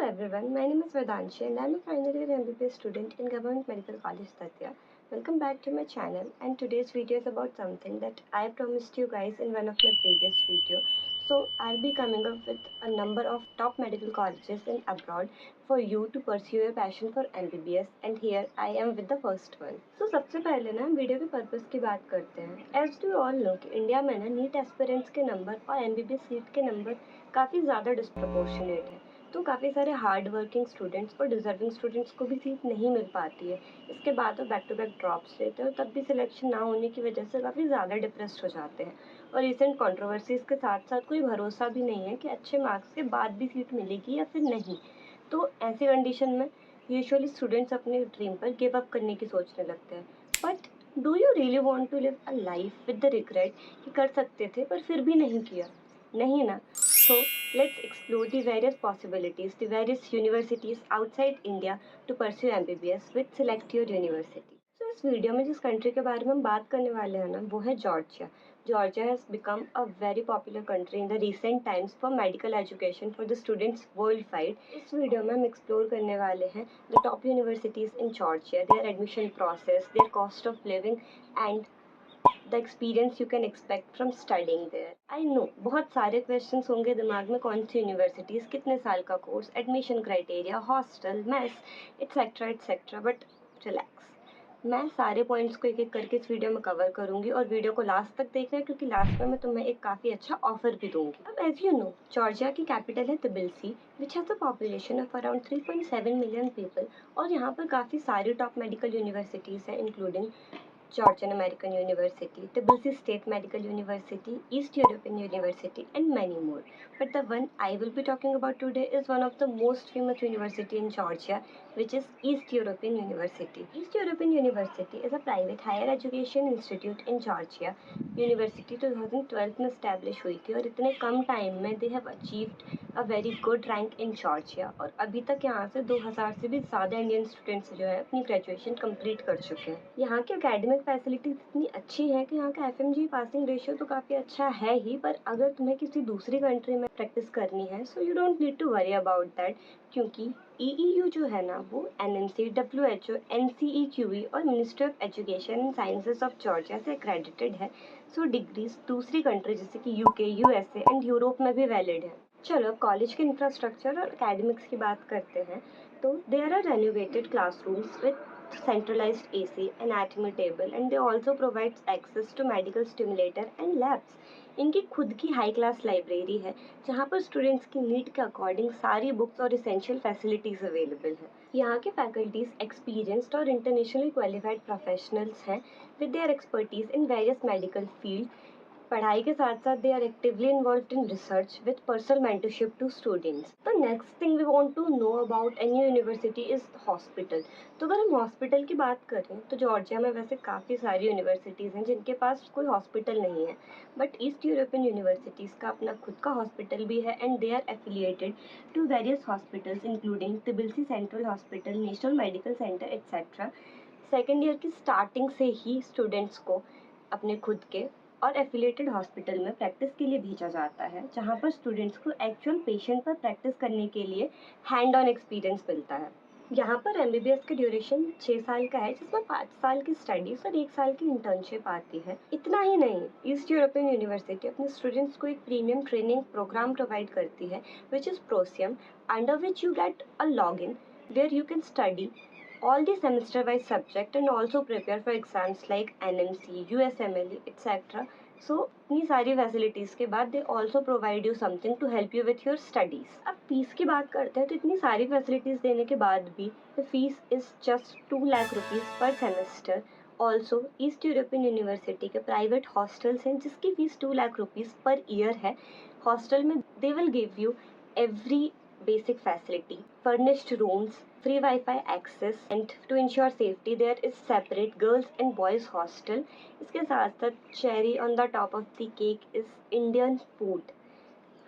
everyone, my name is Vedanshi and I'm a final year MBBS student in Government Medical College Tatya. Welcome back to my channel, and today's video is about something that I promised you guys in one of my previous video. So I'll be coming up with a number of top medical colleges in abroad for you to pursue your passion for MBBS, and here I am with the first one. So सबसे पहले ना हम video के purpose की बात करते हैं. As you all know कि इंडिया में ना नीट एस्पिरेंट्स के नंबर और MBBS सीट के नंबर काफ़ी ज़्यादा डिस्प्रपोर्शनेट है, तो काफ़ी सारे हार्ड वर्किंग स्टूडेंट्स और डिजर्विंग स्टूडेंट्स को भी सीट नहीं मिल पाती है. इसके बाद वो बैक टू बैक ड्रॉप्स लेते हैं और तब भी सिलेक्शन ना होने की वजह से काफ़ी ज़्यादा डिप्रेस्ड हो जाते हैं. और रिसेंट कंट्रोवर्सीज़ के साथ साथ कोई भरोसा भी नहीं है कि अच्छे मार्क्स के बाद भी सीट मिलेगी या फिर नहीं. तो ऐसी कंडीशन में यूजुअली स्टूडेंट्स अपने ड्रीम पर गिव अप करने की सोचने लगते हैं. But do you really want to live a life with the regret कि कर सकते थे पर फिर भी नहीं किया? नहीं ना. So let's explore the various possibilities, the various universities outside India to pursue MBBS with Select Your University. So इस वीडियो में जिस कंट्री के बारे में हम बात करने वाले हैं ना, वो है Georgia. Georgia has become a very popular country in the recent times for medical education for the students worldwide. इस वीडियो में हम एक्सप्लोर करने वाले हैं the top universities in Georgia, their admission process, their cost of living and the experience you can expect from studying there. I know बहुत सारे questions होंगे दिमाग में, कौन सी यूनिवर्सिटीज़, कितने साल का course, admission criteria, hostel, mess, etcetera. But relax, मैं सारे पॉइंट्स को एक एक करके इस वीडियो में कवर करूंगी और वीडियो को लास्ट तक देखना है, क्योंकि लास्ट में मैं तुम्हें एक काफ़ी अच्छा ऑफर भी दूंगी. अब एज यू नो, जॉर्जिया की कैपिटल है Tbilisi, which has a population of around 3.7 million people. और यहाँ पर काफ़ी सारी टॉप मेडिकल यूनिवर्सिटीज़ हैं, including Georgian American University, Tbilisi State Medical University, East European University, and many more. But the one I will be talking about today is one of the most famous university in Georgia, which is East European University. East European University is a private higher education institute in Georgia. University 2012 में establish हुई थी और इतने कम time में they have achieved a very good rank in Georgia. और अभी तक यहाँ से 2000 से भी ज़्यादा इंडियन स्टूडेंट्स जो है अपनी ग्रेजुएशन कंप्लीट कर चुके हैं. यहाँ के एकेडमिक फैसिलिटीज इतनी अच्छी है कि यहाँ का FMG पासिंग रेशियो तो काफ़ी अच्छा है ही, पर अगर तुम्हें किसी दूसरी कंट्री में प्रैक्टिस करनी है so you don't need to worry about that, क्योंकि EEU जो है ना, वो NMC, WHO, NCEQE और ministry of education and sciences of Georgia से एक्रेडिटेड है. सो डिग्रीज दूसरी कंट्री जैसे कि UK, USA एंड यूरोप में भी वैलिड है. चलो कॉलेज के इंफ्रास्ट्रक्चर और एकेडमिक्स की बात करते हैं. तो there are renovated classrooms with centralized AC, anatomy table, and they also provides access to medical stimulator and labs. इनकी खुद की हाई क्लास लाइब्रेरी है जहाँ पर स्टूडेंट्स की नीड के अकॉर्डिंग सारी बुक्स और इसेंशियल फैसिलिटीज़ अवेलेबल है. यहाँ के फैकल्टीज एक्सपीरियंस्ड और इंटरनेशनली क्वालिफाइड प्रोफेशनल्स हैं with their expertise in various medical field. पढ़ाई के साथ साथ they are actively involve in research with personal mentorship to students. The next thing we want to know about any university is hospital. तो अगर हम hospital की बात करें तो जॉर्जिया में वैसे काफ़ी सारी यूनिवर्सिटीज़ हैं जिनके पास कोई हॉस्पिटल नहीं है, बट ईस्ट यूरोपियन यूनिवर्सिटीज़ का अपना खुद का हॉस्पिटल भी है and they are affiliated to various hospitals including Tbilisi central hospital, national medical centre etcetera. Second year की स्टार्टिंग से ही स्टूडेंट्स को अपने खुद के और एफिलिएटेड हॉस्पिटल में प्रैक्टिस के लिए भेजा जाता है, जहाँ पर स्टूडेंट्स को एक्चुअल पेशेंट पर प्रैक्टिस करने के लिए हैंड ऑन एक्सपीरियंस मिलता है. यहाँ पर MBBS का ड्यूरेशन 6 साल का है, जिसमें 5 साल की स्टडीज और 1 साल की इंटर्नशिप आती है. इतना ही नहीं, ईस्ट यूरोपियन यूनिवर्सिटी अपने स्टूडेंट्स को एक प्रीमियम ट्रेनिंग प्रोग्राम प्रोवाइड करती है विच इज़ प्रोसियम, under which you get a log in where you can study all the semester wise subject and also prepare for exams like NMC, USMLE, etc. So इतनी सारी facilities के बाद they also provide you something to help you with your studies. अब fees की बात करते हैं तो इतनी सारी फैसिलिटीज़ देने के बाद भी the fees is just 2 lakh rupees per semester. Also east European university के प्राइवेट हॉस्टल्स हैं जिसकी fees 2 lakh rupees per year है. हॉस्टल में they will give you every basic facility, furnished rooms, free Wi-Fi access, and to ensure safety there is separate girls and boys hostel. इसके साथ साथ cherry on the top of the cake is Indian food.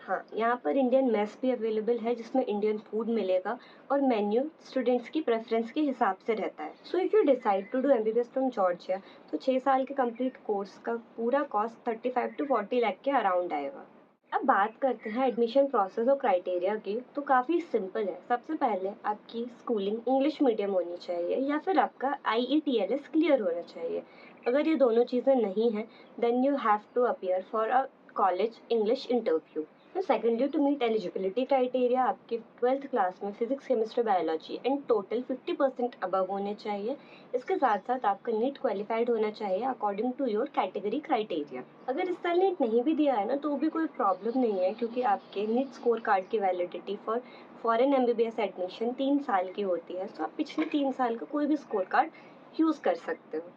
हाँ, यहाँ पर Indian mess भी available है जिसमें Indian food मिलेगा और मेन्यू स्टूडेंट्स की प्रेफरेंस के हिसाब से रहता है. So if you decide to do MBBS from Georgia तो 6 साल के कंप्लीट कोर्स का पूरा कॉस्ट 35 to 40 लाख के अराउंड आएगा. अब बात करते हैं एडमिशन प्रोसेस और क्राइटेरिया की, तो काफ़ी सिंपल है। सबसे पहले आपकी स्कूलिंग इंग्लिश मीडियम होनी चाहिए या फिर आपका IETLS क्लियर होना चाहिए। अगर ये दोनों चीज़ें नहीं हैं, then you have to appear for a college English interview. तो secondly, to meet eligibility criteria, आपके 12th क्लास में physics chemistry biology and total 50% above होने चाहिए। इसके साथ साथ आपका नीट क्वालिफाइड होना चाहिए according to your category criteria. अगर इस साल नीट नहीं भी दिया है ना, तो भी कोई प्रॉब्लम नहीं है, क्योंकि आपके नीट स्कोर कार्ड की validity for foreign MBBS admission 3 साल की होती है। तो आप पिछले 3 साल का कोई भी स्कोर कार्ड यूज़ कर सकते हो।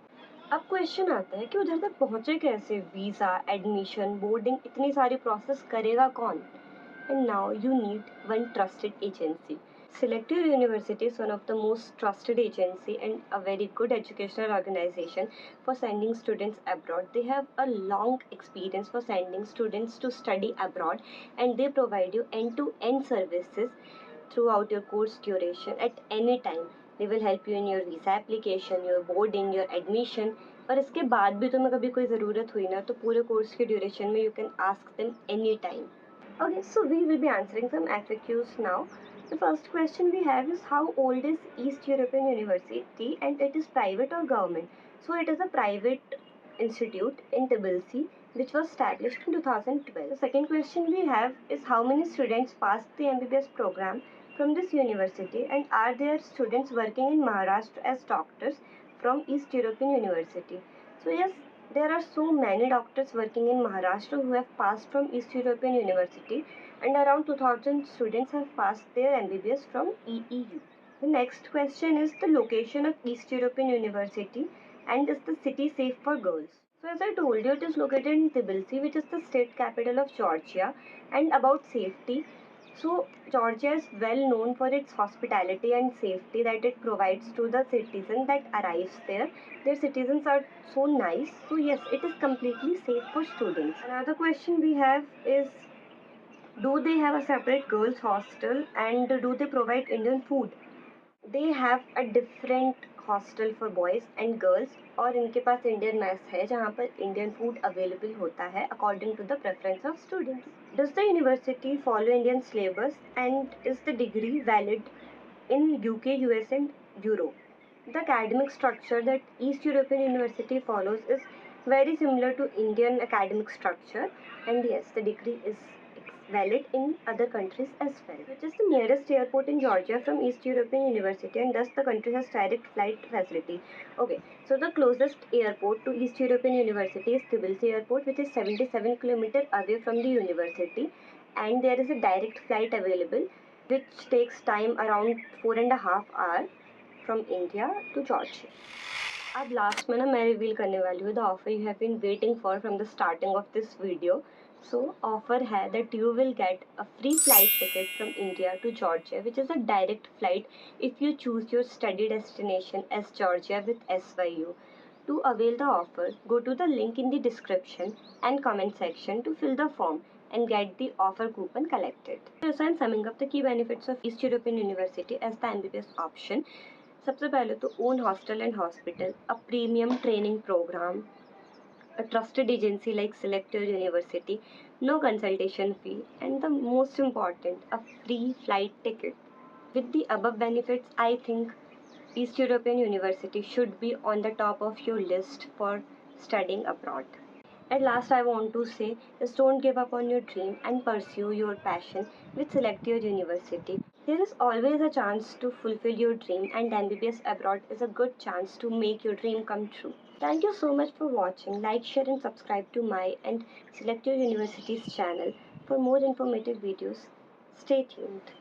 अब क्वेश्चन आता है कि उधर तक पहुँचे कैसे? वीज़ा, एडमिशन, बोर्डिंग, इतनी सारी प्रोसेस करेगा कौन? And now you need one trusted agency. Select Your University is one of the most trusted agency and a very good educational organization for sending students abroad. They have a long experience for sending students to study abroad, and they provide you end-to-end services throughout your course duration at any time. They will help you in your visa application, your boarding, your admission. और इसके बाद भी तुम्हें कभी कोई ज़रूरत हुई ना, तो पूरे कोर्स के ड्यूरेशन में you can ask them anytime. Okay, so we will be answering some FAQs now. The first question we have is, how old is East European University and it is private or government? So it is a private institute in Tbilisi which was established in 2012. The second question we have is, how many students passed the MBBS program from this university and are there students working in Maharashtra as doctors from East European University? So yes, there are so many doctors working in Maharashtra who have passed from East European University, and around 2000 students have passed their MBBS from EEU. The next question is the location of East European University and is the city safe for girls? So as I told you, it is located in Tbilisi, which is the state capital of Georgia. And about safety, so Georgia is well known for its hospitality and safety that it provides to the citizen that arrives there. Their citizens are so nice. So yes, it is completely safe for students. Another question we have is, do they have a separate girls hostel and do they provide Indian food? They have a different hostel for boys and girls, और इनके पास Indian mess है जहाँ पर Indian food available होता है according to the preference of students. Does the university follow Indian syllabus and is the degree valid in UK, US and Europe? The academic structure that East European University follows is very similar to Indian academic structure, and yes, the degree is valid in other countries as well. Which is the nearest airport in Georgia from East European University, and thus the country has direct flight facility. Okay, so the closest airport to East European University is Tbilisi Airport, which is 77 kilometers away from the university, and there is a direct flight available which takes time around 4.5 hours from India to Georgia. अब last में ना मैं reveal करने वाली हूँ the offer you have been waiting for from the starting of this video. So offer है that you will get a free flight ticket from India to Georgia, which is a direct flight if you choose your study destination as Georgia with SYU. To avail the offer, go to the link in the description and comment section to fill the form and get the offer coupon collected. So I'm summing up the key benefits of East European University as the MBBS option. सबसे पहले तो own hostel and hospital, a premium training programme, a trusted agency like Select Your University, no consultation fee, and the most important, a free flight ticket. With the above benefits, I think East European University should be on the top of your list for studying abroad. At last, I want to say is, don't give up on your dream and pursue your passion with Select Your University. There is always a chance to fulfill your dream, and MBBS abroad is a good chance to make your dream come true. Thank you so much for watching. Like, share, and subscribe to my and Select Your University's channel for more informative videos. Stay tuned.